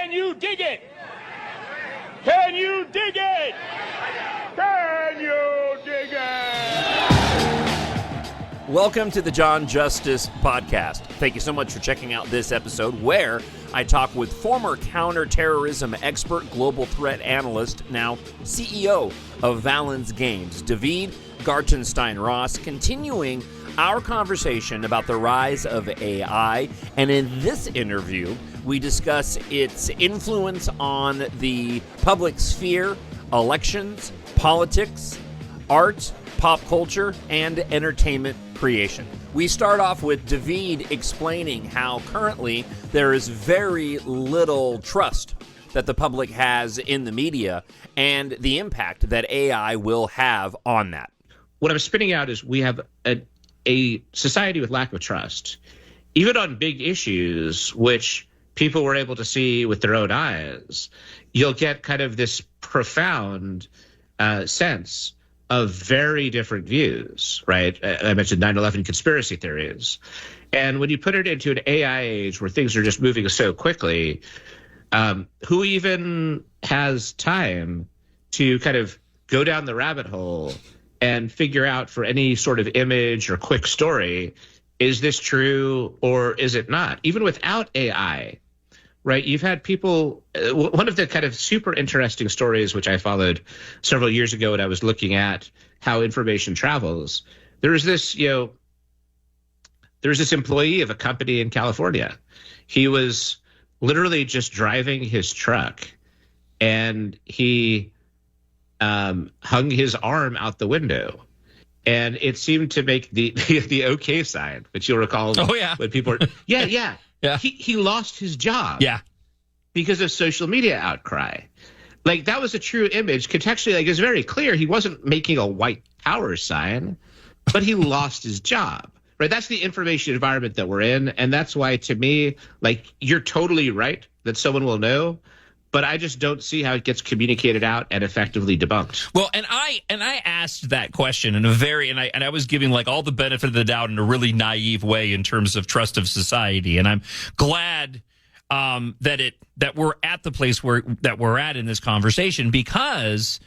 Can you dig it? Can you dig it? Can you dig it? Welcome to the Jon Justice podcast. Thank you so much for checking out this episode where I talk with former counterterrorism expert, global threat analyst, now CEO of Valens Games, David Gartenstein-Ross, continuing our conversation about the rise of AI. And in this interview, we discuss its influence on the public sphere, elections, politics, art, pop culture, and entertainment creation. We start off with David explaining how currently there is very little trust that the public has in the media and the impact that AI will have on that. What I'm spinning out is we have a society with lack of trust, even on big issues, which people were able to see with their own eyes. You'll get kind of this profound sense of very different views, right? I mentioned 9/11 conspiracy theories. And when you put it into an AI age where things are just moving so quickly, who even has time to kind of go down the rabbit hole and figure out for any sort of image or quick story, is this true or is it not? Even without AI, right? You've had people, one of the kind of super interesting stories, which I followed several years ago when I was looking at how information travels. There's this employee of a company in California. He was literally just driving his truck and he hung his arm out the window. And it seemed to make the okay sign, which you'll recall. Oh, yeah. When people are, yeah. Yeah. He lost his job. Yeah. Because of social media outcry. Like, that was a true image. Contextually, like, it's very clear he wasn't making a white power sign, but he lost his job. Right? That's the information environment that we're in. And that's why, to me, like, you're totally right that someone will know, but I just don't see how it gets communicated out and effectively debunked. Well, and I asked that question in a very, and I was giving like all the benefit of the doubt in a really naive way in terms of trust of society. And I'm glad that we're at the place that we're at in this conversation, because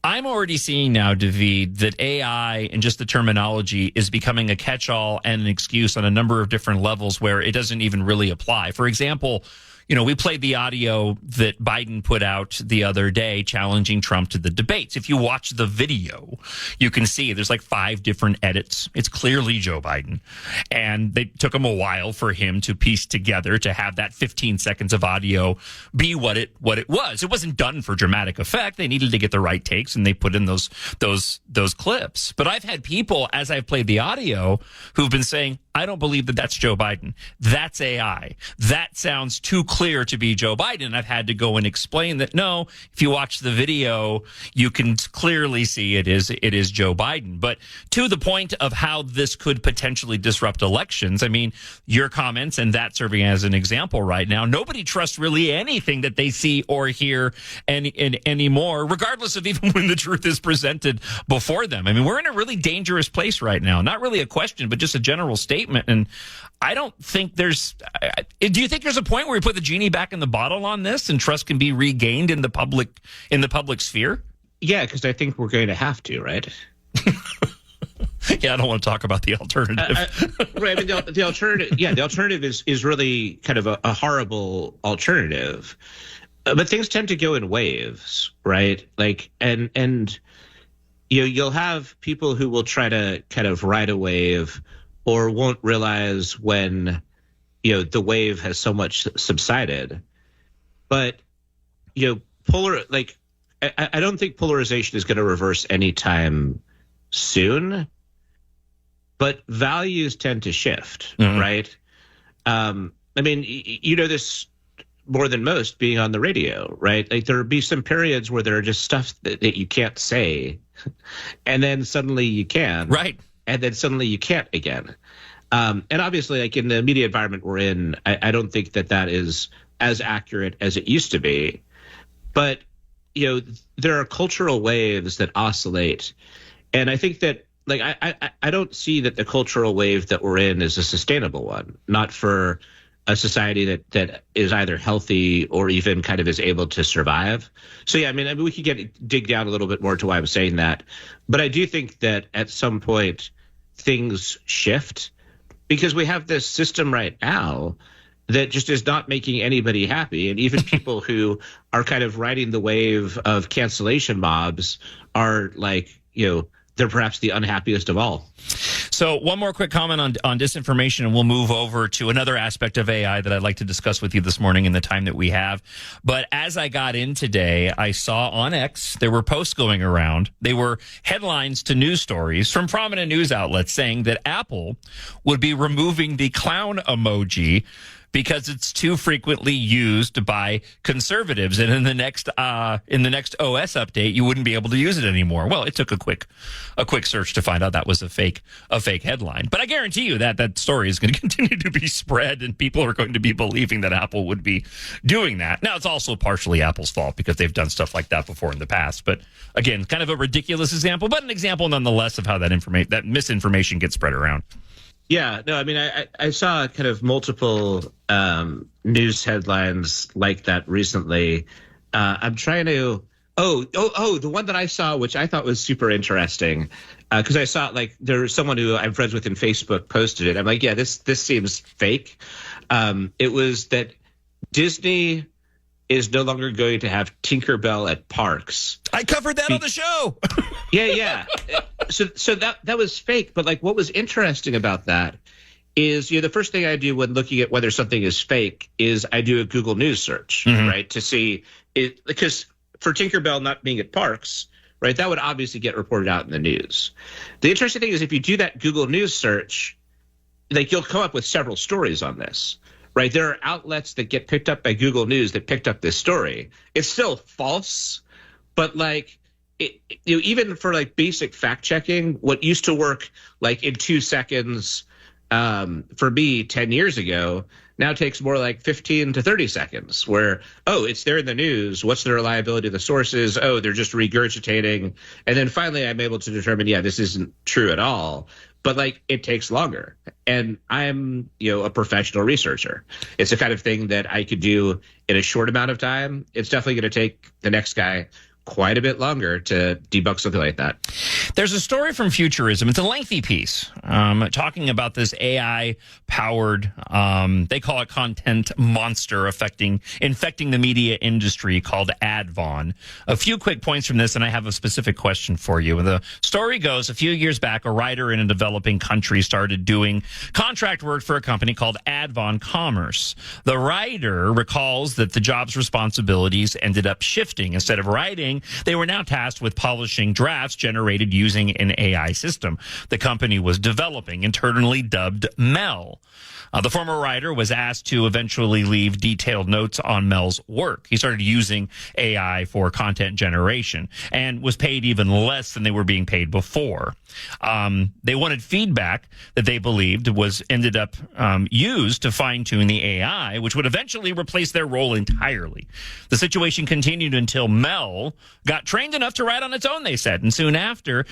I'm already seeing now, David, that AI and just the terminology is becoming a catch-all and an excuse on a number of different levels where it doesn't even really apply. For example, we played the audio that Biden put out the other day challenging Trump to the debates. If you watch the video, you can see there's like 5 different edits. It's clearly Joe Biden. And they took him a while for him to piece together to have that 15 seconds of audio be what it was. It wasn't done for dramatic effect. They needed to get the right takes, and they put in those clips. But I've had people, as I've played the audio, who've been saying, I don't believe that that's Joe Biden. That's AI. That sounds too clear to be Joe Biden. I've had to go and explain that, no, if you watch the video, you can clearly see it is Joe Biden. But to the point of how this could potentially disrupt elections, I mean, your comments and that serving as an example right now, nobody trusts really anything that they see or hear anymore, regardless of even when the truth is presented before them. I mean, we're in a really dangerous place right now. Not really a question, but just a general statement. And I don't think do you think there's a point where we put the genie back in the bottle on this and trust can be regained in the public sphere? Yeah, because I think we're going to have to, right? Yeah, I don't want to talk about the alternative. Right, I mean, the alternative, the alternative is really kind of a horrible alternative. But things tend to go in waves, right? Like, and you'll have people who will try to kind of ride a wave or won't realize when, the wave has so much subsided. But, I don't think polarization is going to reverse anytime soon, but values tend to shift, right? I mean, this more than most being on the radio, right? Like, there'll be some periods where there are just stuff that you can't say, and then suddenly you can. Right. And then suddenly you can't again. And obviously, like in the media environment we're in, I don't think that is as accurate as it used to be. But, there are cultural waves that oscillate. And I think that, like, I don't see that the cultural wave that we're in is a sustainable one, not for a society that is either healthy or even kind of is able to survive. So yeah, I mean we could dig down a little bit more to why I'm saying that, but I do think that at some point things shift, because we have this system right now that just is not making anybody happy, and even people who are kind of riding the wave of cancellation mobs are like, they're perhaps the unhappiest of all. So one more quick comment on disinformation, and we'll move over to another aspect of AI that I'd like to discuss with you this morning in the time that we have. But as I got in today, I saw on X, there were posts going around. They were headlines to news stories from prominent news outlets saying that Apple would be removing the clown emoji because it's too frequently used by conservatives, and in the next OS update, you wouldn't be able to use it anymore. Well, it took a quick search to find out that was a fake headline. But I guarantee you that story is going to continue to be spread, and people are going to be believing that Apple would be doing that. Now, it's also partially Apple's fault because they've done stuff like that before in the past. But again, kind of a ridiculous example, but an example nonetheless of how that misinformation gets spread around. Yeah, no, I mean, I saw kind of multiple news headlines like that recently. I'm trying to, the one that I saw, which I thought was super interesting, because I saw there was someone who I'm friends with in Facebook posted it. I'm like, yeah, this seems fake. It was that Disney is no longer going to have Tinkerbell at parks. I covered that on the show. Yeah. So that was fake. But what was interesting about that is, the first thing I do when looking at whether something is fake is I do a Google News search, right, to see it, because for Tinkerbell not being at parks, right, that would obviously get reported out in the news. The interesting thing is if you do that Google News search, you'll come up with several stories on this. Right, there are outlets that get picked up by Google News that picked up this story. It's still false, but even for basic fact checking, what used to work in 2 seconds for me 10 years ago now takes more 15 to 30 seconds. Where it's there in the news. What's the reliability of the sources? They're just regurgitating, and then finally I'm able to determine, this isn't true at all. But it takes longer, and I'm a professional researcher. It's the kind of thing that I could do in a short amount of time. It's definitely going to take the next guy quite a bit longer to debunk something like that. There's a story from Futurism. It's a lengthy piece talking about this AI-powered, they call it content monster infecting the media industry called Advon. A few quick points from this, and I have a specific question for you. The story goes, a few years back, a writer in a developing country started doing contract work for a company called Advon Commerce. The writer recalls that the job's responsibilities ended up shifting. Instead of writing, they were now tasked with polishing drafts generated using an AI system the company was developing, internally dubbed Mel. The former writer was asked to eventually leave detailed notes on Mel's work. He started using AI for content generation and was paid even less than they were being paid before. They wanted feedback that they believed ended up used to fine-tune the AI, which would eventually replace their role entirely. The situation continued until Mel got trained enough to write on its own, they said, and soon after,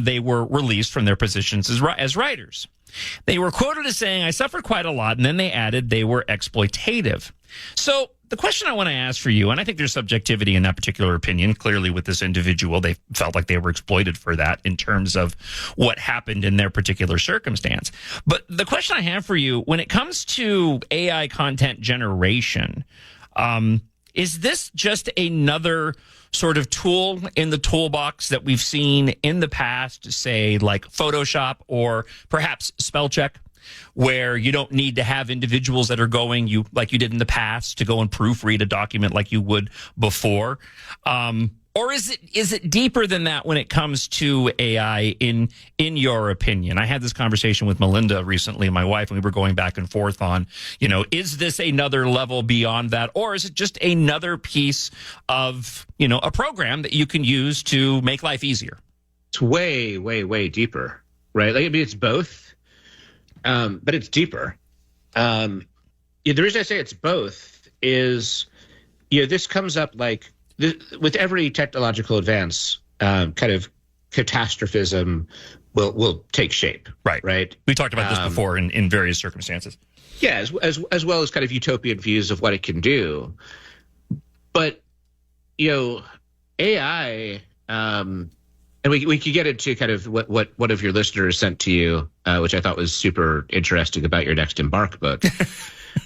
they were released from their positions as writers. They were quoted as saying, "I suffered quite a lot," and then they added they were exploitative. So the question I want to ask for you, and I think there's subjectivity in that particular opinion, clearly with this individual, they felt like they were exploited for that in terms of what happened in their particular circumstance. But the question I have for you, when it comes to AI content generation, is this just another sort of tool in the toolbox that we've seen in the past, say like Photoshop or perhaps spell check, where you don't need to have individuals that are going, like you did in the past, to go and proofread a document like you would before? Or is it deeper than that when it comes to AI, in your opinion? I had this conversation with Melinda recently, my wife, and we were going back and forth on, is this another level beyond that? Or is it just another piece of, a program that you can use to make life easier? It's way, way, way deeper, right? It's both, but it's deeper. The reason I say it's both is, this comes up with every technological advance, kind of catastrophism will take shape. Right. Right. We talked about this before in various circumstances. Yeah, as well as kind of utopian views of what it can do. But, AI, and we could get into kind of what one of your listeners sent to you, which I thought was super interesting about your next Embark book.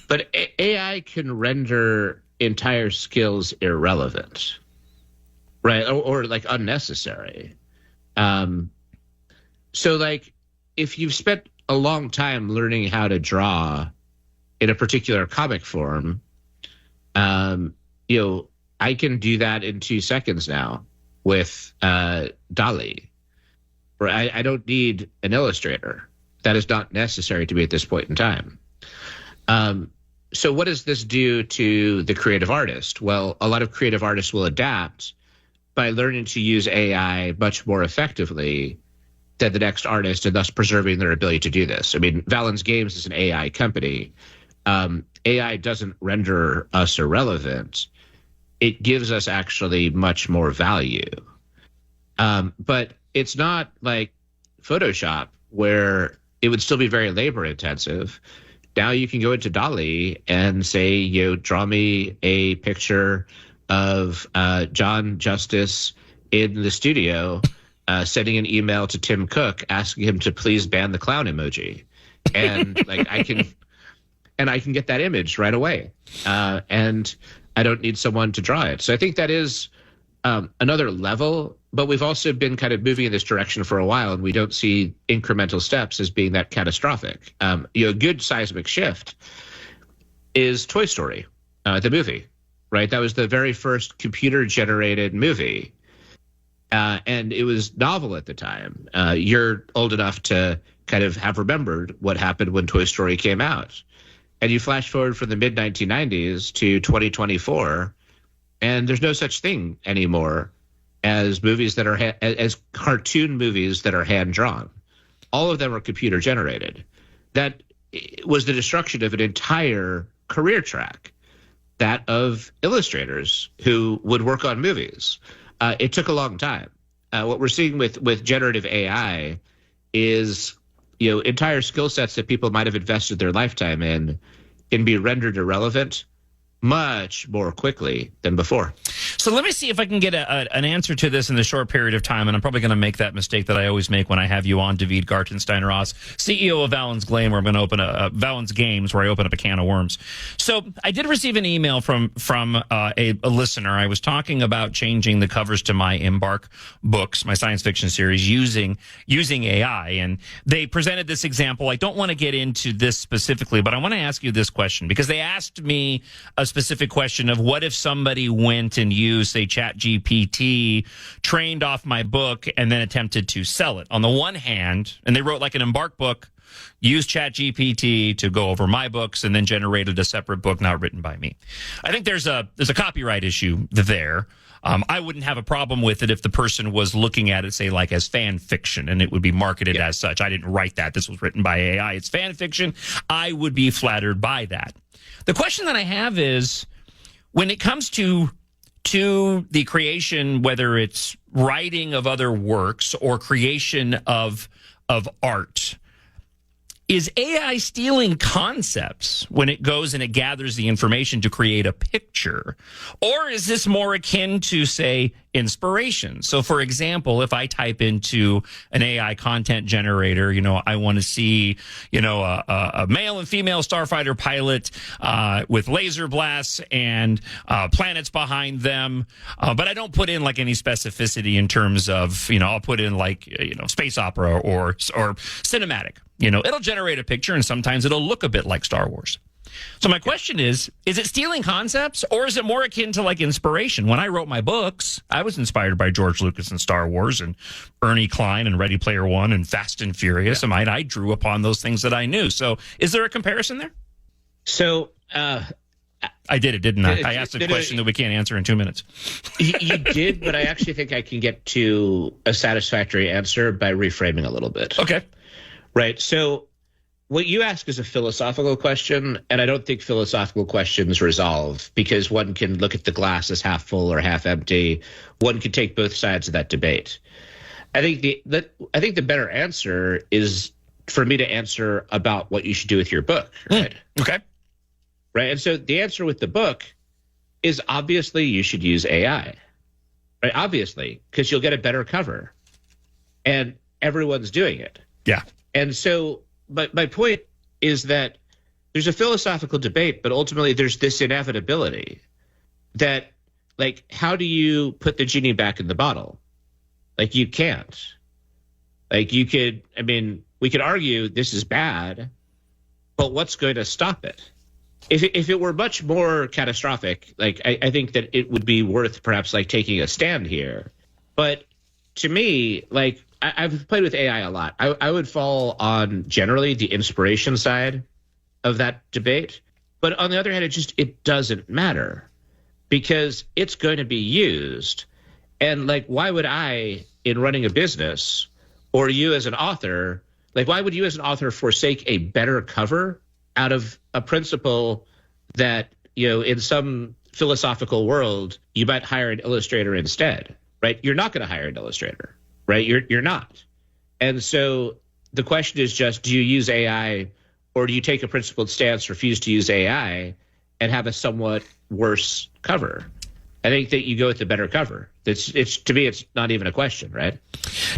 But AI can render entire skills irrelevant, right? Or like unnecessary. So like if you've spent a long time learning how to draw in a particular comic form, I can do that in 2 seconds now with DALL-E. Right? I don't need an illustrator. That is not necessary to me at this point in time. So what does this do to the creative artist? Well, a lot of creative artists will adapt by learning to use AI much more effectively than the next artist, and thus preserving their ability to do this. I mean, Valens Games is an AI company. AI doesn't render us irrelevant. It gives us actually much more value. But it's not like Photoshop, where it would still be very labor intensive. Now you can go into DALL-E and say, draw me a picture of Jon Justice in the studio, sending an email to Tim Cook asking him to please ban the clown emoji, and I can get that image right away, and I don't need someone to draw it. So I think that is another level. But we've also been kind of moving in this direction for a while, and we don't see incremental steps as being that catastrophic. A good seismic shift is Toy Story, the movie, right? That was the very first computer-generated movie, and it was novel at the time. You're old enough to kind of have remembered what happened when Toy Story came out. And you flash forward from the mid-1990s to 2024, and there's no such thing anymore as movies that are as cartoon movies that are hand drawn. All of them are computer generated. That was the destruction of an entire career track, that of illustrators who would work on movies. It took a long time. What we're seeing with generative AI is, entire skill sets that people might have invested their lifetime in can be rendered irrelevant much more quickly than before. So let me see if I can get an answer to this in the short period of time, and I'm probably going to make that mistake that I always make when I have you on, David Gartenstein-Ross, CEO of Valens Games, where I'm going to open Valens Games, where I open up a can of worms. So I did receive an email from a listener. I was talking about changing the covers to my Embark books, my science fiction series, using AI, and they presented this example. I don't want to get into this specifically, but I want to ask you this question, because they asked me a specific question of what if somebody went and used, say, ChatGPT, trained off my book, and then attempted to sell it. On the one hand, and they wrote like an Embark book, used ChatGPT to go over my books, and then generated a separate book not written by me. I think there's a copyright issue there. I wouldn't have a problem with it if the person was looking at it, say, like as fan fiction, and it would be marketed as such. I didn't write that. This was written by AI. It's fan fiction. I would be flattered by that. The question that I have is, when it comes to the creation, whether it's writing of other works or creation of art, is AI stealing concepts when it goes and it gathers the information to create a picture? Or is this more akin to, say, inspiration? So, for example, if I type into an AI content generator, I want to see, a male and female starfighter pilot with laser blasts and planets behind them. But I don't put in like any specificity in terms of, I'll put in like, space opera or cinematic. It'll generate a picture, and sometimes it'll look a bit like Star Wars. So my question is it stealing concepts, or is it more akin to like inspiration? When I wrote my books, I was inspired by George Lucas and Star Wars and Ernie Klein and Ready Player One and Fast and Furious. Yeah. And I drew upon those things that I knew. So is there a comparison there? So I did it, didn't I? I asked a question that we can't answer in 2 minutes. You did, but I actually think I can get to a satisfactory answer by reframing a little bit. Okay. Right. So what you ask is a philosophical question, and I don't think philosophical questions resolve, because one can look at the glass as half full or half empty. One can take both sides of that debate. I think the better answer is for me to answer about what you should do with your book, right? Okay. Right. And so the answer with the book is obviously you should use AI, right? Obviously, because you'll get a better cover, and everyone's doing it. Yeah. And so, but my point is that there's a philosophical debate, but ultimately there's this inevitability that, like, how do you put the genie back in the bottle? Like, you can't. Like, you could, I mean, we could argue this is bad, but what's going to stop it? If it were much more catastrophic, like, I think that it would be worth perhaps like taking a stand here. But to me, like, I've played with AI a lot. I would fall on generally the inspiration side of that debate. But on the other hand, it doesn't matter because it's going to be used. And like, why would I, in running a business, or you as an author, like, why would you as an author forsake a better cover out of a principle that, you know, in some philosophical world, you might hire an illustrator instead, right? You're not going to hire an illustrator, right? You're not. And so the question is just, do you use AI, or do you take a principled stance, refuse to use AI, and have a somewhat worse cover? I think that you go with the better cover. It's to me, it's not even a question, right?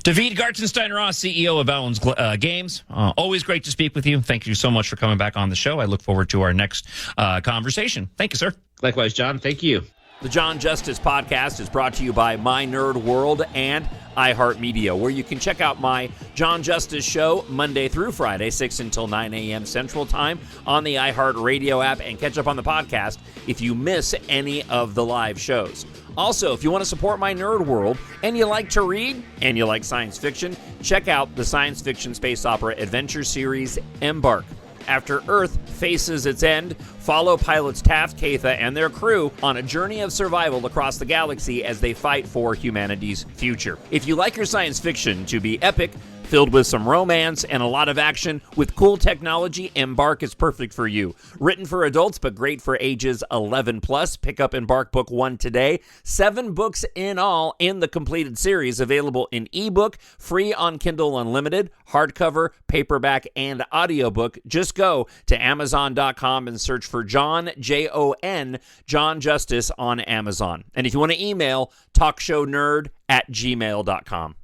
David Gartenstein-Ross, CEO of Valens Games. Always great to speak with you. Thank you so much for coming back on the show. I look forward to our next conversation. Thank you, sir. Likewise, John. Thank you. The Jon Justice Podcast is brought to you by My Nerd World and Iheartmedia, where you can check out my Jon Justice show Monday through Friday, 6 until 9 a.m. Central Time on the Iheartradio app, and catch up on the podcast if you miss any of the live shows. Also, if you want to support My Nerd World and you like to read and you like science fiction, check out the science fiction space opera adventure series Embark. After Earth faces its end, follow pilots Taft, Katha, and their crew on a journey of survival across the galaxy as they fight for humanity's future. If you like your science fiction to be epic, filled with some romance and a lot of action with cool technology, Embark is perfect for you. Written for adults, but great for ages 11 plus. Pick up Embark Book 1 today. 7 books in all in the completed series, available in ebook, free on Kindle Unlimited, hardcover, paperback, and audiobook. Just go to Amazon.com and search for Jon, Jon, Jon Justice on Amazon. And if you want to email, talkshownerd@gmail.com.